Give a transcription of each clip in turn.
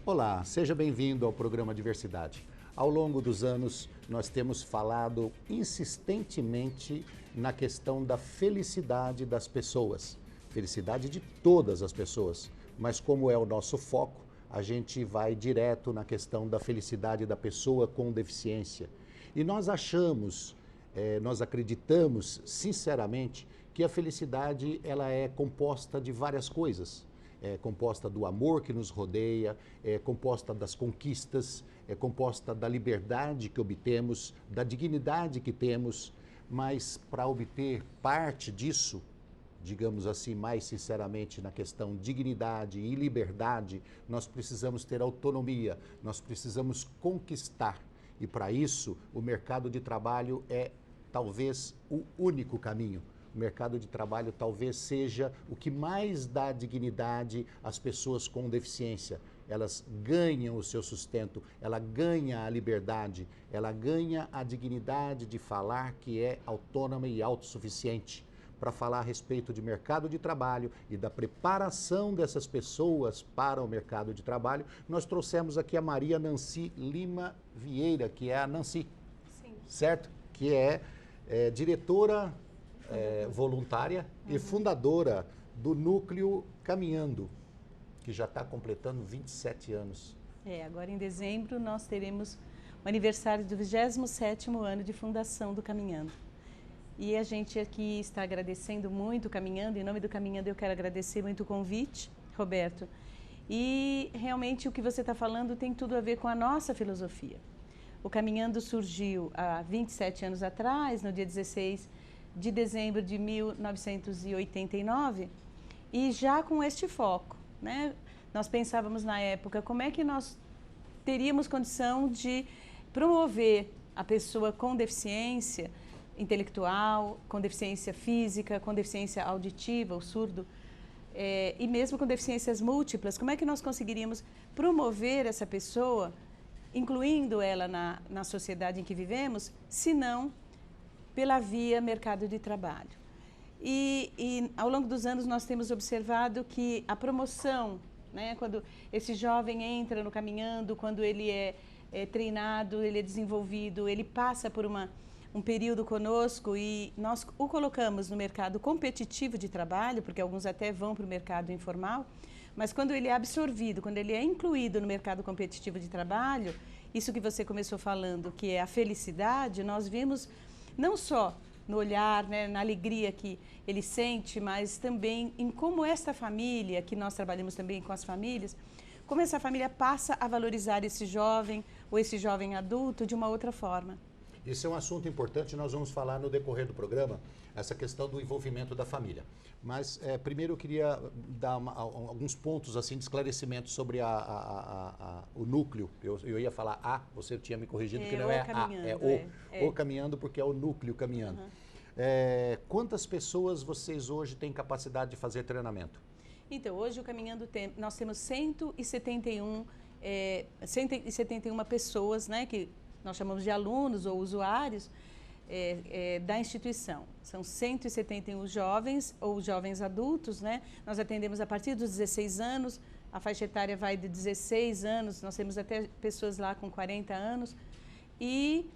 Olá, seja bem-vindo ao programa Diversidade. Ao longo dos anos, nós temos falado insistentemente na questão da felicidade das pessoas, felicidade de todas as pessoas, mas como é o nosso foco, a gente vai direto na questão da felicidade da pessoa com deficiência. E nós achamos, nós acreditamos sinceramente que a felicidade ela é composta de várias coisas. É composta do amor que nos rodeia, é composta das conquistas, é composta da liberdade que obtemos, da dignidade que temos, mas para obter parte disso, digamos assim, mais sinceramente na questão dignidade e liberdade, nós precisamos ter autonomia, nós precisamos conquistar. E para isso, o mercado de trabalho é talvez o único caminho. O mercado de trabalho talvez seja o que mais dá dignidade às pessoas com deficiência. Elas ganham o seu sustento, ela ganha a liberdade, ela ganha a dignidade de falar que é autônoma e autossuficiente. Para falar a respeito de mercado de trabalho e da preparação dessas pessoas para o mercado de trabalho, nós trouxemos aqui a Maria Nancy Lima Vieira, que é a Nancy, sim, certo? Que é diretora voluntária e fundadora do Núcleo Caminhando, que já está completando 27 anos. Agora em dezembro nós teremos o aniversário do 27º ano de fundação do Caminhando. E a gente aqui está agradecendo muito o Caminhando, em nome do Caminhando eu quero agradecer muito o convite, Roberto. E realmente o que você está falando tem tudo a ver com a nossa filosofia. O Caminhando surgiu há 27 anos atrás, no dia 16 de dezembro de 1989, e já com este foco, né? Nós pensávamos na época como é que nós teríamos condição de promover a pessoa com deficiência intelectual, com deficiência física, com deficiência auditiva, o surdo, e mesmo com deficiências múltiplas, como é que nós conseguiríamos promover essa pessoa, incluindo ela na sociedade em que vivemos, se não pela via mercado de trabalho. E ao longo dos anos nós temos observado que a promoção, né, quando esse jovem entra no Caminhando, quando ele é treinado, ele é desenvolvido, ele passa por um período conosco e nós o colocamos no mercado competitivo de trabalho, porque alguns até vão para o mercado informal, mas quando ele é absorvido, quando ele é incluído no mercado competitivo de trabalho, isso que você começou falando, que é a felicidade, nós vimos não só no olhar, né, na alegria que ele sente, mas também em como essa família, que nós trabalhamos também com as famílias, como essa família passa a valorizar esse jovem ou esse jovem adulto de uma outra forma. Esse é um assunto importante, nós vamos falar no decorrer do programa, essa questão do envolvimento da família. Mas primeiro eu queria dar alguns pontos assim, de esclarecimento sobre o núcleo. Eu ia falar você tinha me corrigido que não é o Caminhando, porque é o Núcleo Caminhando. Uhum. Quantas pessoas vocês hoje têm capacidade de fazer treinamento? Então, hoje o Caminhando nós temos 171 pessoas, né, que nós chamamos de alunos ou usuários da instituição. São 171 jovens ou jovens adultos, né? Nós atendemos a partir dos 16 anos, a faixa etária vai de 16 anos, nós temos até pessoas lá com 40 anos. E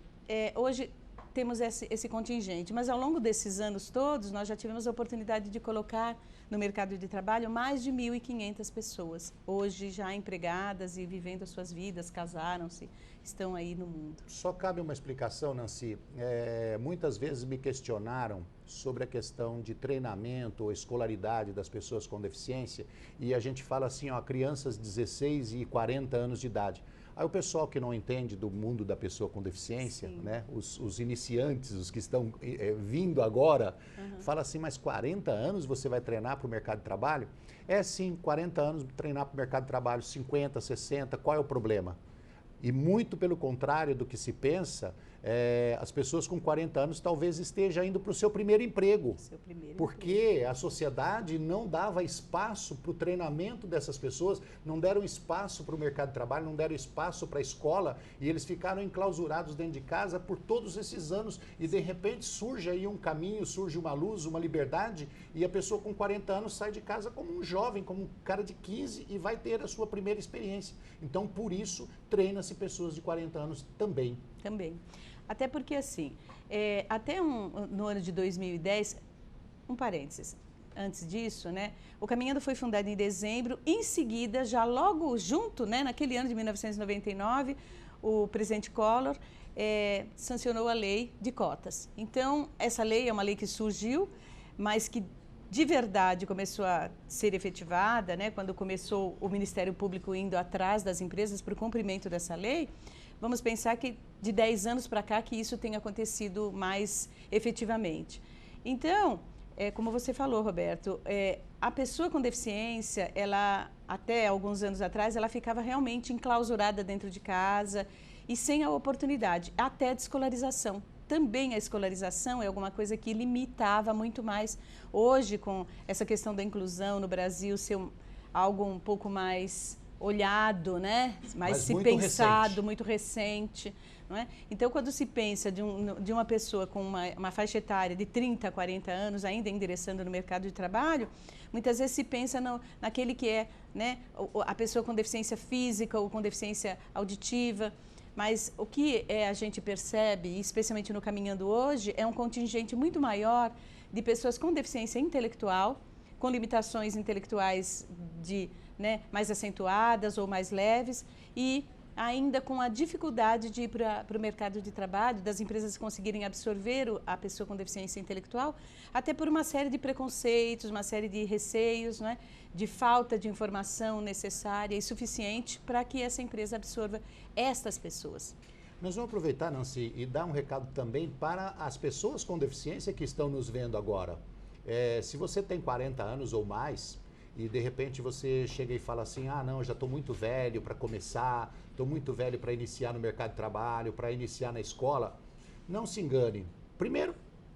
hoje temos esse contingente, mas ao longo desses anos todos, nós já tivemos a oportunidade de colocar no mercado de trabalho mais de 1.500 pessoas, hoje já empregadas e vivendo as suas vidas, casaram-se, estão aí no mundo. Só cabe uma explicação, Nancy. Muitas vezes me questionaram sobre a questão de treinamento ou escolaridade das pessoas com deficiência, e a gente fala assim, crianças de 16 e 40 anos de idade. Aí o pessoal que não entende do mundo da pessoa com deficiência, né, os iniciantes, os que estão vindo agora, fala assim, mas 40 anos você vai treinar para o mercado de trabalho? Sim, 40 anos treinar para o mercado de trabalho, 50, 60, qual é o problema? E muito pelo contrário do que se pensa, as pessoas com 40 anos talvez estejam indo para o seu primeiro emprego. Porque a sociedade não dava espaço para o treinamento dessas pessoas, não deram espaço para o mercado de trabalho, não deram espaço para a escola, e eles ficaram enclausurados dentro de casa por todos esses anos, e de repente surge aí um caminho, surge uma luz, uma liberdade, e a pessoa com 40 anos sai de casa como um jovem, como um cara de 15 e vai ter a sua primeira experiência. Então, por isso, treina-se pessoas de 40 anos também. Também. Até porque, assim, no ano de 2010, um parênteses, antes disso, né, o Caminhando foi fundado em dezembro, em seguida, já logo junto, né, naquele ano de 1999, o presidente Collor sancionou a lei de cotas. Então, essa lei é uma lei que surgiu, mas que de verdade começou a ser efetivada, né, quando começou o Ministério Público indo atrás das empresas para o cumprimento dessa lei. Vamos pensar que de 10 anos para cá que isso tem acontecido mais efetivamente. Então, como você falou, Roberto, a pessoa com deficiência, ela, até alguns anos atrás, ela ficava realmente enclausurada dentro de casa e sem a oportunidade, até a desescolarização. Também a escolarização é alguma coisa que limitava muito mais. Hoje, com essa questão da inclusão no Brasil ser algo um pouco mais olhado, né? Mais se pensado, recente. Muito recente. Não é? Então, quando se pensa de uma pessoa com uma faixa etária de 30 a 40 anos, ainda ingressando no mercado de trabalho, muitas vezes se pensa naquele que é, né, a pessoa com deficiência física ou com deficiência auditiva. Mas o que a gente percebe, especialmente no Caminhando hoje, é um contingente muito maior de pessoas com deficiência intelectual, com limitações intelectuais mais acentuadas ou mais leves, e ainda com a dificuldade de ir para o mercado de trabalho, das empresas conseguirem absorver a pessoa com deficiência intelectual, até por uma série de preconceitos, uma série de receios, não é? De falta de informação necessária e suficiente para que essa empresa absorva estas pessoas. Nós vamos aproveitar, Nancy, e dar um recado também para as pessoas com deficiência que estão nos vendo agora. Se você tem 40 anos ou mais, e de repente você chega e fala assim, não, eu já estou muito velho para começar, estou muito velho para iniciar no mercado de trabalho, para iniciar na escola, não se engane. Primeiro,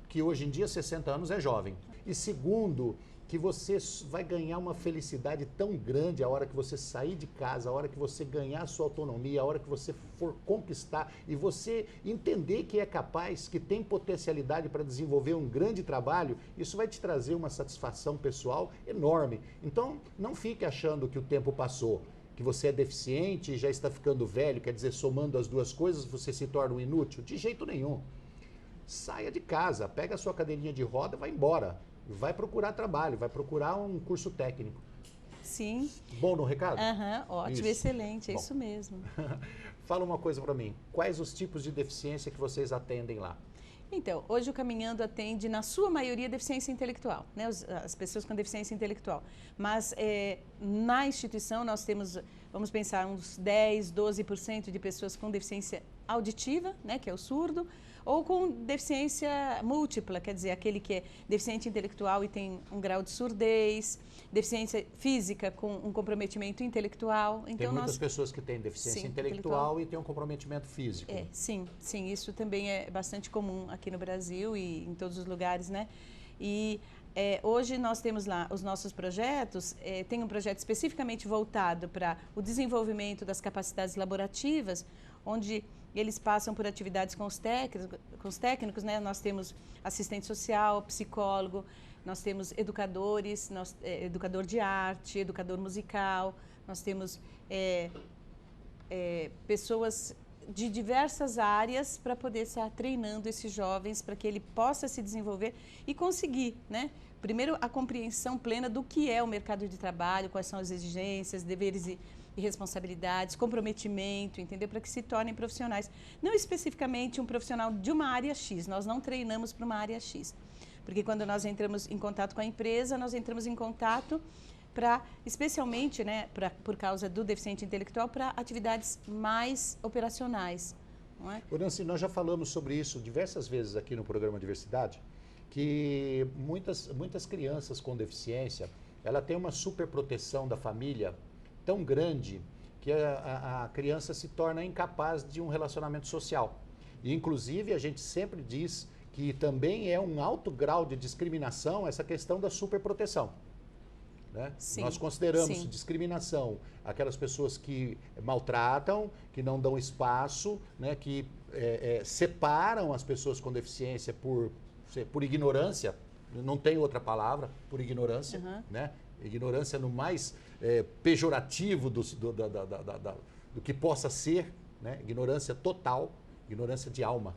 que hoje em dia 60 anos é jovem. E segundo, que você vai ganhar uma felicidade tão grande a hora que você sair de casa, a hora que você ganhar a sua autonomia, a hora que você for conquistar e você entender que é capaz, que tem potencialidade para desenvolver um grande trabalho, isso vai te trazer uma satisfação pessoal enorme. Então, não fique achando que o tempo passou, que você é deficiente e já está ficando velho, quer dizer, somando as duas coisas, você se torna um inútil. De jeito nenhum. Saia de casa, pega a sua cadeirinha de roda e vai embora. Vai procurar trabalho, vai procurar um curso técnico. Sim. Bom no recado? Ótimo, excelente, é isso mesmo. Fala uma coisa para mim, quais os tipos de deficiência que vocês atendem lá? Então, hoje o Caminhando atende, na sua maioria, deficiência intelectual, né? As pessoas com deficiência intelectual. Mas na instituição nós temos, vamos pensar, uns 10, 12% de pessoas com deficiência auditiva, né? Que é o surdo, ou com deficiência múltipla, quer dizer, aquele que é deficiente intelectual e tem um grau de surdez, deficiência física com um comprometimento intelectual. Então, tem muitas pessoas que têm deficiência intelectual e têm um comprometimento físico. Sim, isso também é bastante comum aqui no Brasil e em todos os lugares, né? E hoje nós temos lá os nossos projetos, tem um projeto especificamente voltado para o desenvolvimento das capacidades laborativas, onde eles passam por atividades com os técnicos, né? Nós temos assistente social, psicólogo, nós temos educadores, educador de arte, educador musical, nós temos pessoas de diversas áreas para poder estar treinando esses jovens para que ele possa se desenvolver e conseguir, né? Primeiro, a compreensão plena do que é o mercado de trabalho, quais são as exigências, deveres e responsabilidades, comprometimento, entendeu? Para que se tornem profissionais. Não especificamente um profissional de uma área X, nós não treinamos para uma área X. Porque quando nós entramos em contato com a empresa, nós entramos em contato para, especialmente, né, por causa do deficiente intelectual, para atividades mais operacionais. Não é? Nancy, nós já falamos sobre isso diversas vezes aqui no programa Diversidade, que muitas crianças com deficiência, ela tem uma superproteção da família tão grande que a criança se torna incapaz de um relacionamento social. E, inclusive, a gente sempre diz que também é um alto grau de discriminação essa questão da superproteção. Né? Sim, Nós consideramos sim. discriminação aquelas pessoas que maltratam, que não dão espaço, né? Que separam as pessoas com deficiência por ignorância, não tem outra palavra, por ignorância, né? Ignorância no mais pejorativo do que possa ser, né? Ignorância total, ignorância de alma.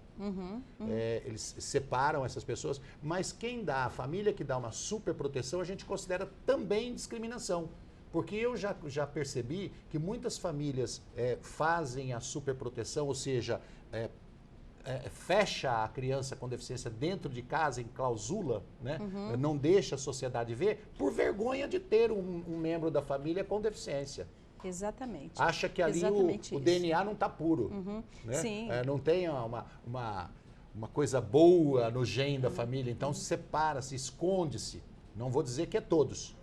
Eles separam essas pessoas, mas quem dá, a família que dá uma superproteção, a gente considera também discriminação. Porque eu já percebi que muitas famílias fazem a superproteção, ou seja, fecha a criança com deficiência dentro de casa, em clausula, né? Não deixa a sociedade ver, por vergonha de ter um membro da família com deficiência. Exatamente. Acha que ali o DNA não está puro. Né? Sim. Não tem uma coisa boa no gene da família, então separa-se, esconde-se. Não vou dizer que é todos,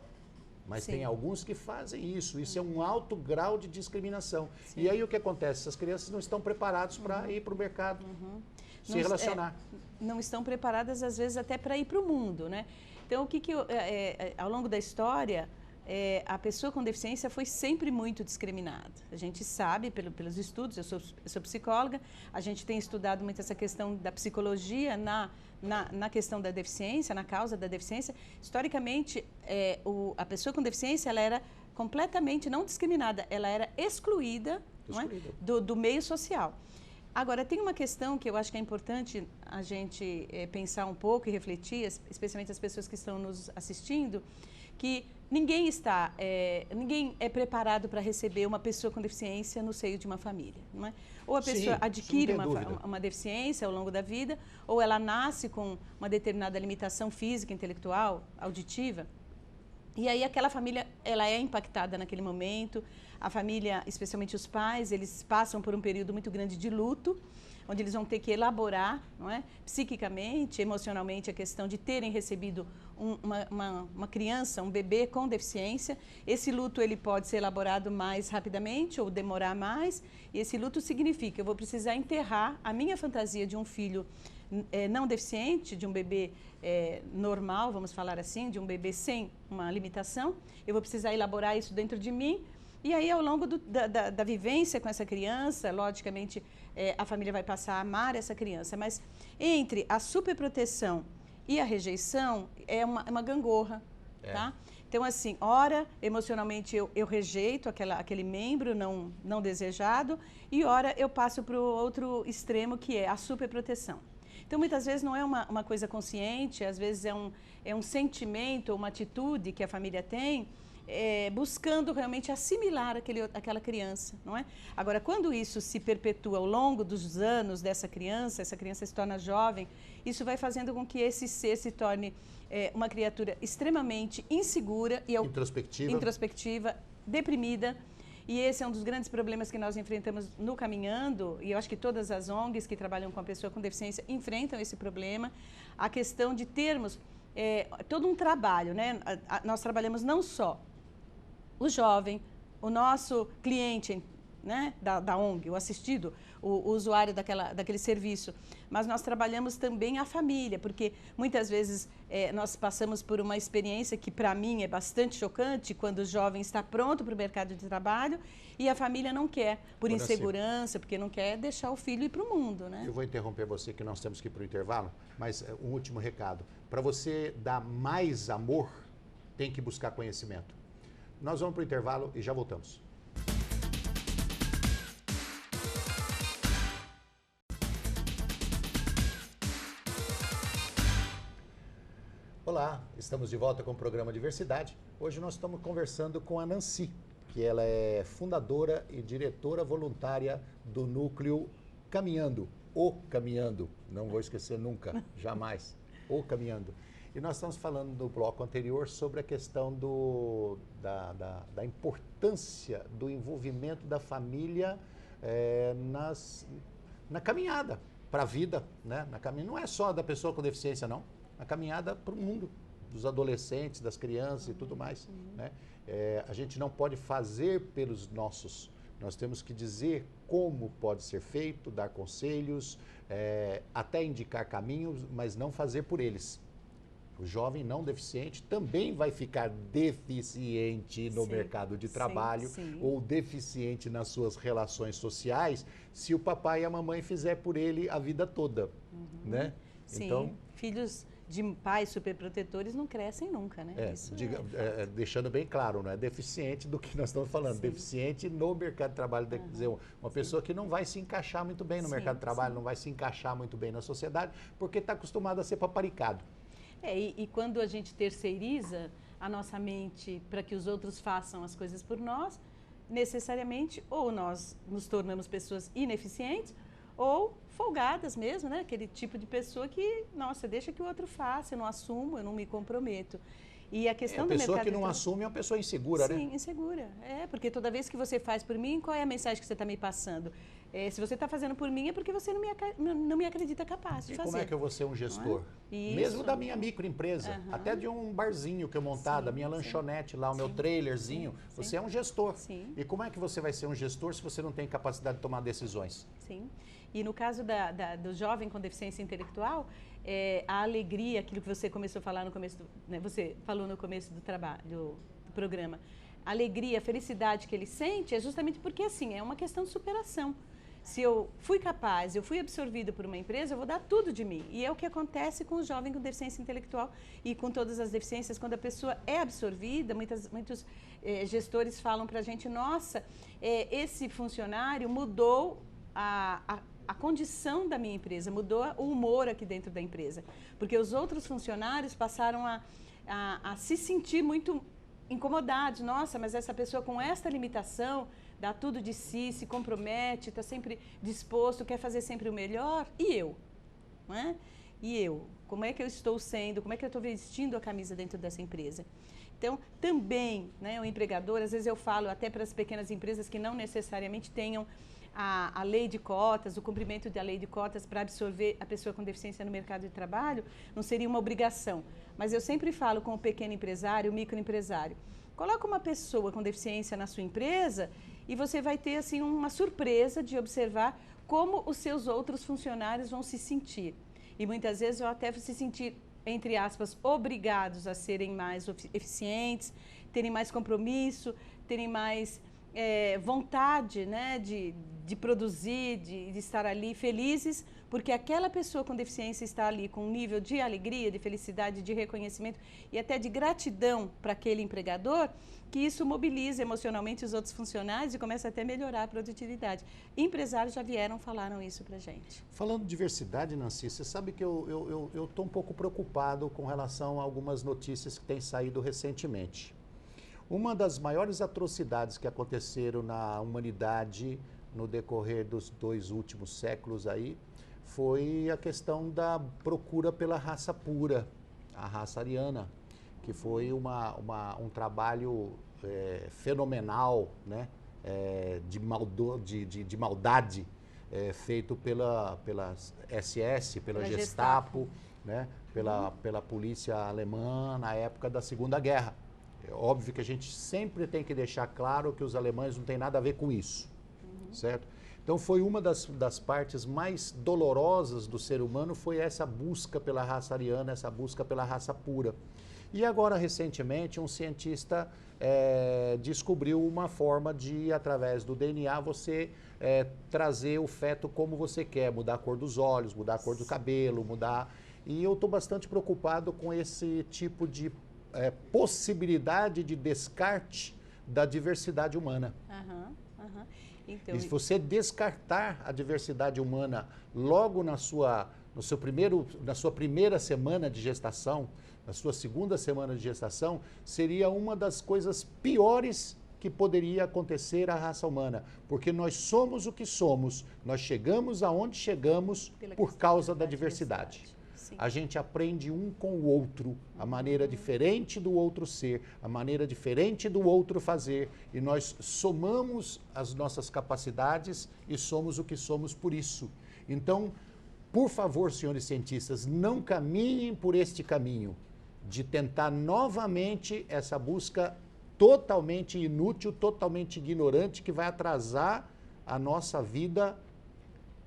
mas Sim. tem alguns que fazem isso. Isso é um alto grau de discriminação. Sim. E aí o que acontece? Essas crianças não estão preparadas para ir para o mercado, se relacionar. Não estão preparadas, às vezes, até para ir para o mundo, né? Então, ao longo da história, a pessoa com deficiência foi sempre muito discriminada. A gente sabe, pelos estudos, eu sou psicóloga, a gente tem estudado muito essa questão da psicologia na questão da deficiência, na causa da deficiência. Historicamente, a pessoa com deficiência ela era completamente não discriminada, ela era excluída, não é? do meio social. Agora, tem uma questão que eu acho que é importante a gente pensar um pouco e refletir, especialmente as pessoas que estão nos assistindo, que ninguém é preparado para receber uma pessoa com deficiência no seio de uma família, não é? Ou a pessoa adquire uma deficiência ao longo da vida, ou ela nasce com uma determinada limitação física, intelectual, auditiva, e aí aquela família ela é impactada naquele momento. A família, especialmente os pais, eles passam por um período muito grande de luto, onde eles vão ter que elaborar, não é? Psiquicamente, emocionalmente, a questão de terem recebido uma criança, um bebê com deficiência. Esse luto ele pode ser elaborado mais rapidamente ou demorar mais. E esse luto significa que eu vou precisar enterrar a minha fantasia de um filho não deficiente, de um bebê normal, vamos falar assim, de um bebê sem uma limitação. Eu vou precisar elaborar isso dentro de mim. E aí, ao longo da vivência com essa criança, logicamente, a família vai passar a amar essa criança. Mas entre a superproteção e a rejeição, é uma gangorra, tá? Então, assim, ora, emocionalmente, eu rejeito aquele membro não desejado, e ora, eu passo para o outro extremo, que é a superproteção. Então, muitas vezes, não é uma coisa consciente, às vezes é um sentimento, uma atitude que a família tem, buscando realmente assimilar aquela criança, não é? Agora, quando isso se perpetua ao longo dos anos dessa criança, essa criança se torna jovem, isso vai fazendo com que esse ser se torne uma criatura extremamente insegura e introspectiva, deprimida. E esse é um dos grandes problemas que nós enfrentamos no Caminhando, e eu acho que todas as ONGs que trabalham com a pessoa com deficiência enfrentam esse problema, a questão de termos todo um trabalho, né? Nós trabalhamos não só o jovem, o nosso cliente, né, da ONG, o assistido, o usuário daquele serviço, mas nós trabalhamos também a família, porque muitas vezes nós passamos por uma experiência que para mim é bastante chocante, quando o jovem está pronto para o mercado de trabalho e a família não quer, por insegurança, porque não quer deixar o filho ir para o mundo, né? Eu vou interromper você, que nós temos que ir para o intervalo, mas um último recado. Para você dar mais amor, tem que buscar conhecimento. Nós vamos para o intervalo e já voltamos. Olá, estamos de volta com o programa Diversidade. Hoje nós estamos conversando com a Nancy, que ela é fundadora e diretora voluntária do núcleo Caminhando, o Caminhando. Não vou esquecer nunca, jamais, o Caminhando. E nós estamos falando no bloco anterior sobre a questão da importância do envolvimento da família na caminhada para a vida, né? Não é só da pessoa com deficiência, não. Na caminhada para o mundo, dos adolescentes, das crianças e tudo mais, né? A gente não pode fazer Nós temos que dizer como pode ser feito, dar conselhos, até indicar caminhos, mas não fazer por eles. O jovem não deficiente também vai ficar deficiente no mercado de trabalho ou deficiente nas suas relações sociais se o papai e a mamãe fizer por ele a vida toda, né? Sim, então, filhos de pais superprotetores não crescem nunca, né? Deixando bem claro, não é deficiente do que nós estamos falando, deficiente no mercado de trabalho, quer dizer, uma pessoa que não vai se encaixar muito bem no mercado de trabalho, não vai se encaixar muito bem na sociedade, porque está acostumado a ser paparicado. E quando a gente terceiriza a nossa mente para que os outros façam as coisas por nós, necessariamente ou nós nos tornamos pessoas ineficientes ou folgadas mesmo, né? Aquele tipo de pessoa que, nossa, deixa que o outro faça, eu não assumo, eu não me comprometo. E a questão do mercado... A pessoa que não assume é uma pessoa insegura, né? Sim, insegura. Porque toda vez que você faz por mim, qual é a mensagem que você está me passando? Se você está fazendo por mim é porque você não me acredita capaz de fazer. E como é que eu vou ser um gestor? Mesmo da minha microempresa, até de um barzinho que eu montar, da minha lanchonete lá, o meu trailerzinho, você é um gestor. Sim. E como é que você vai ser um gestor se você não tem capacidade de tomar decisões? Sim. E no caso do jovem com deficiência intelectual, a alegria, aquilo que você começou a falar no começo, você falou no começo do trabalho, do programa, a alegria, a felicidade que ele sente é justamente porque, assim, é uma questão de superação. Se eu fui capaz, eu fui absorvido por uma empresa, eu vou dar tudo de mim. E é o que acontece com o jovem com deficiência intelectual e com todas as deficiências. Quando a pessoa é absorvida, muitos gestores falam para a gente, nossa, esse funcionário mudou a condição da minha empresa, mudou o humor aqui dentro da empresa. Porque os outros funcionários passaram a se sentir muito incomodados. Nossa, mas essa pessoa com esta limitação dá tudo de si, se compromete, está sempre disposto, quer fazer sempre o melhor. E eu? Não é? E eu? Como é que eu estou sendo? Como é que eu estou vestindo a camisa dentro dessa empresa? Então, também, né, o empregador, às vezes eu falo até para as pequenas empresas que não necessariamente tenham a lei de cotas, o cumprimento da lei de cotas para absorver a pessoa com deficiência no mercado de trabalho, não seria uma obrigação. Mas eu sempre falo com o pequeno empresário, o microempresário, coloca uma pessoa com deficiência na sua empresa e você vai ter assim uma surpresa de observar como os seus outros funcionários vão se sentir. E muitas vezes vão até se sentir, entre aspas, obrigados a serem mais eficientes, terem mais compromisso, terem mais vontade, né, de produzir, de estar ali felizes, porque aquela pessoa com deficiência está ali com um nível de alegria, de felicidade, de reconhecimento e até de gratidão para aquele empregador, que isso mobiliza emocionalmente os outros funcionários e começa até a melhorar a produtividade. Empresários já falaram isso para a gente. Falando de diversidade, Nancy, você sabe que eu estou um pouco preocupado com relação a algumas notícias que têm saído recentemente. Uma das maiores atrocidades que aconteceram na humanidade no decorrer dos 2 últimos séculos aí foi a questão da procura pela raça pura, a raça ariana, que foi um trabalho fenomenal, né, de maldade feito pela SS, pela Gestapo, né, pela polícia alemã na época da Segunda Guerra. É óbvio que a gente sempre tem que deixar claro que os alemães não têm nada a ver com isso, certo? Então foi uma das partes mais dolorosas do ser humano, foi essa busca pela raça ariana, essa busca pela raça pura. E agora, recentemente, um cientista descobriu uma forma de, através do DNA, você trazer o feto como você quer, mudar a cor dos olhos, mudar a cor do cabelo, mudar... E eu estou bastante preocupado com esse tipo de possibilidade de descarte da diversidade humana. Então, e se você descartar a diversidade humana logo na sua primeira semana de gestação, na sua segunda semana de gestação, seria uma das coisas piores que poderia acontecer à raça humana, porque nós somos o que somos, nós chegamos aonde chegamos por causa da diversidade. A gente aprende um com o outro, a maneira diferente do outro ser, a maneira diferente do outro fazer, e nós somamos as nossas capacidades e somos o que somos por isso. Então, por favor, senhores cientistas, não caminhem por este caminho de tentar novamente essa busca totalmente inútil, totalmente ignorante, que vai atrasar a nossa vida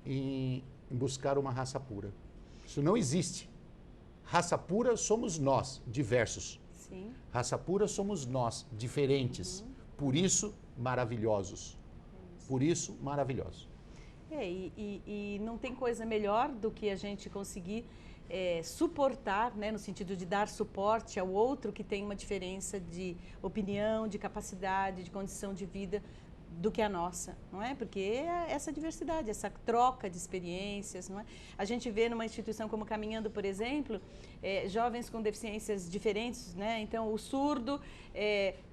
em buscar uma raça pura. Isso não existe. Raça pura somos nós, diversos. Sim. Raça pura somos nós, diferentes. Por isso, maravilhosos. Por isso, maravilhosos. E não tem coisa melhor do que a gente conseguir suportar, né, no sentido de dar suporte ao outro que tem uma diferença de opinião, de capacidade, de condição de vida do que a nossa, não é? Porque é essa diversidade, essa troca de experiências, não é? A gente vê numa instituição como Caminhando, por exemplo, jovens com deficiências diferentes, né? Então, o surdo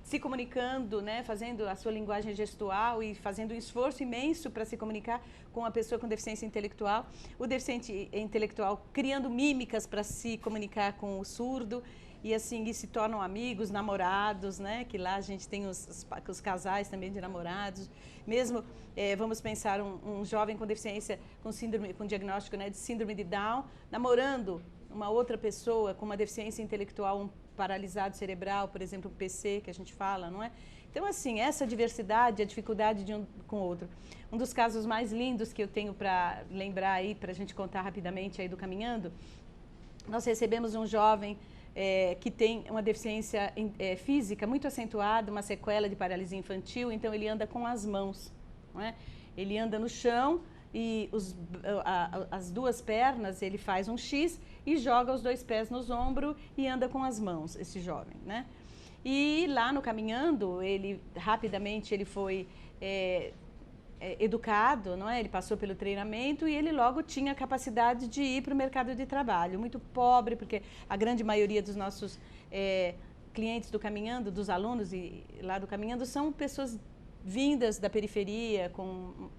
se comunicando, né? Fazendo a sua linguagem gestual e fazendo um esforço imenso para se comunicar com a pessoa com deficiência intelectual. O deficiente intelectual criando mímicas para se comunicar com o surdo. E assim, e se tornam amigos, namorados, né? Que lá a gente tem os casais também de namorados. Mesmo, vamos pensar, um jovem com deficiência, com diagnóstico, né, de síndrome de Down, namorando uma outra pessoa com uma deficiência intelectual, um paralisado cerebral, por exemplo, um PC, que a gente fala, não é? Então, assim, essa diversidade, a dificuldade de um com o outro. Um dos casos mais lindos que eu tenho para lembrar aí, para a gente contar rapidamente aí do Caminhando, nós recebemos um jovem que tem uma deficiência física muito acentuada, uma sequela de paralisia infantil, então ele anda com as mãos, não é? Ele anda no chão e as duas pernas, ele faz um X e joga os dois pés nos ombros e anda com as mãos, esse jovem, né? E lá no Caminhando, ele rapidamente ele foi educado, não é? Ele passou pelo treinamento e ele logo tinha a capacidade de ir para o mercado de trabalho. Muito pobre, porque a grande maioria dos nossos clientes do Caminhando, dos alunos lá do Caminhando, são pessoas vindas da periferia, com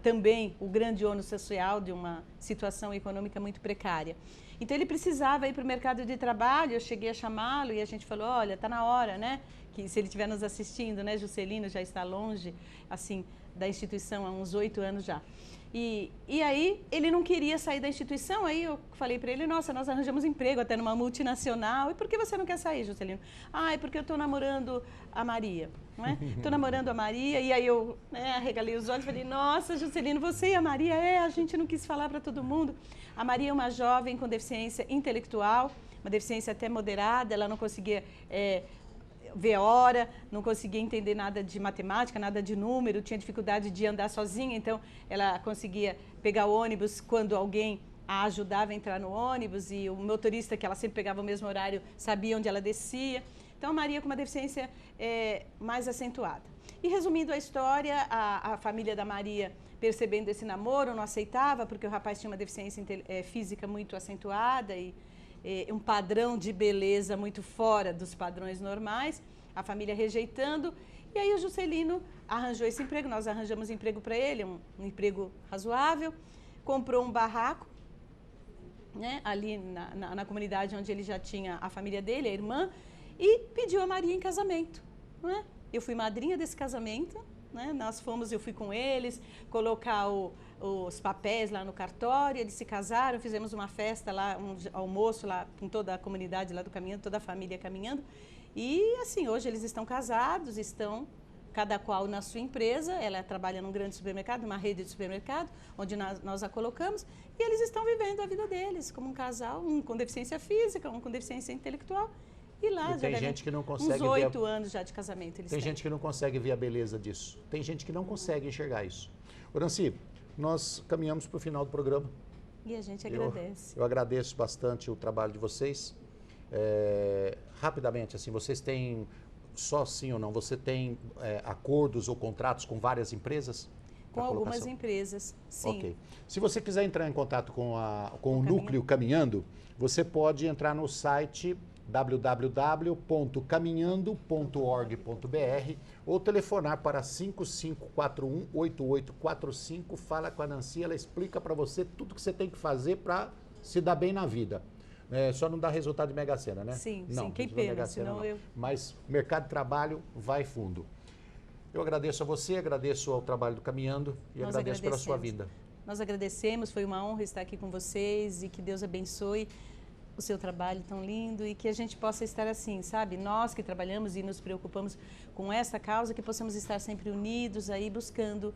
também o grande ônus social de uma situação econômica muito precária. Então ele precisava ir para o mercado de trabalho, eu cheguei a chamá-lo e a gente falou, olha, está na hora, né? Que se ele estiver nos assistindo, né? Juscelino já está longe, assim, da instituição há uns 8 anos já. E aí ele não queria sair da instituição, aí eu falei para ele, nossa, nós arranjamos emprego até numa multinacional, e por que você não quer sair, Juscelino? Ah, é porque eu estou namorando a Maria, não é? Estou namorando a Maria, e aí eu arregalei os olhos e falei, nossa, Juscelino, você e a Maria, a gente não quis falar para todo mundo. A Maria é uma jovem com deficiência intelectual, uma deficiência até moderada, ela não conseguia ver a hora, não conseguia entender nada de matemática, nada de número, tinha dificuldade de andar sozinha, então ela conseguia pegar o ônibus quando alguém a ajudava a entrar no ônibus e o motorista, que ela sempre pegava o mesmo horário, sabia onde ela descia. Então, a Maria com uma deficiência mais acentuada. E resumindo a história, a família da Maria, percebendo esse namoro, não aceitava, porque o rapaz tinha uma deficiência física muito acentuada e um padrão de beleza muito fora dos padrões normais, a família rejeitando, e aí o Juscelino arranjou esse emprego, nós arranjamos emprego para ele, um emprego razoável, comprou um barraco, né, ali na comunidade onde ele já tinha a família dele, a irmã, e pediu a Maria em casamento, não é? Eu fui madrinha desse casamento, né? Eu fui com eles, colocar os papéis lá no cartório, eles se casaram, fizemos uma festa lá, um almoço lá com toda a comunidade lá do Caminhando, toda a família Caminhando. E assim, hoje eles estão casados, estão cada qual na sua empresa, ela trabalha num grande supermercado, numa rede de supermercado, onde nós a colocamos, e eles estão vivendo a vida deles como um casal, um com deficiência física, um com deficiência intelectual. E lá já tem gente que não consegue uns 8 anos já de casamento. Eles tem gente que não consegue ver a beleza disso. Tem gente que não consegue enxergar isso. Oranci, nós caminhamos para o final do programa. E a gente agradece. Eu agradeço bastante o trabalho de vocês. Rapidamente, assim, vocês têm, só sim ou não, você tem acordos ou contratos com várias empresas? Com algumas empresas, sim. Ok. Se você quiser entrar em contato com o Núcleo Caminhando, você pode entrar no site www.caminhando.org.br ou telefonar para 5541-8845, fala com a Nancy, ela explica para você tudo que você tem que fazer para se dar bem na vida. Só não dá resultado de Mega Sena, né? Sim, não, sim, que pena, senão eu... Mas mercado de trabalho vai fundo. Eu agradeço a você, agradeço ao trabalho do Caminhando e agradeço pela sua vinda. Nós agradecemos, foi uma honra estar aqui com vocês e que Deus abençoe o seu trabalho tão lindo e que a gente possa estar assim, sabe? Nós que trabalhamos e nos preocupamos com essa causa, que possamos estar sempre unidos aí buscando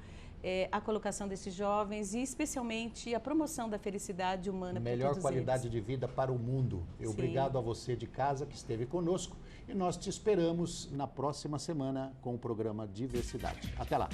a colocação desses jovens e especialmente a promoção da felicidade humana para melhor todos qualidade eles. de vida para o mundo. Sim. Obrigado a você de casa que esteve conosco e nós te esperamos na próxima semana com o programa Diversidade. Até lá!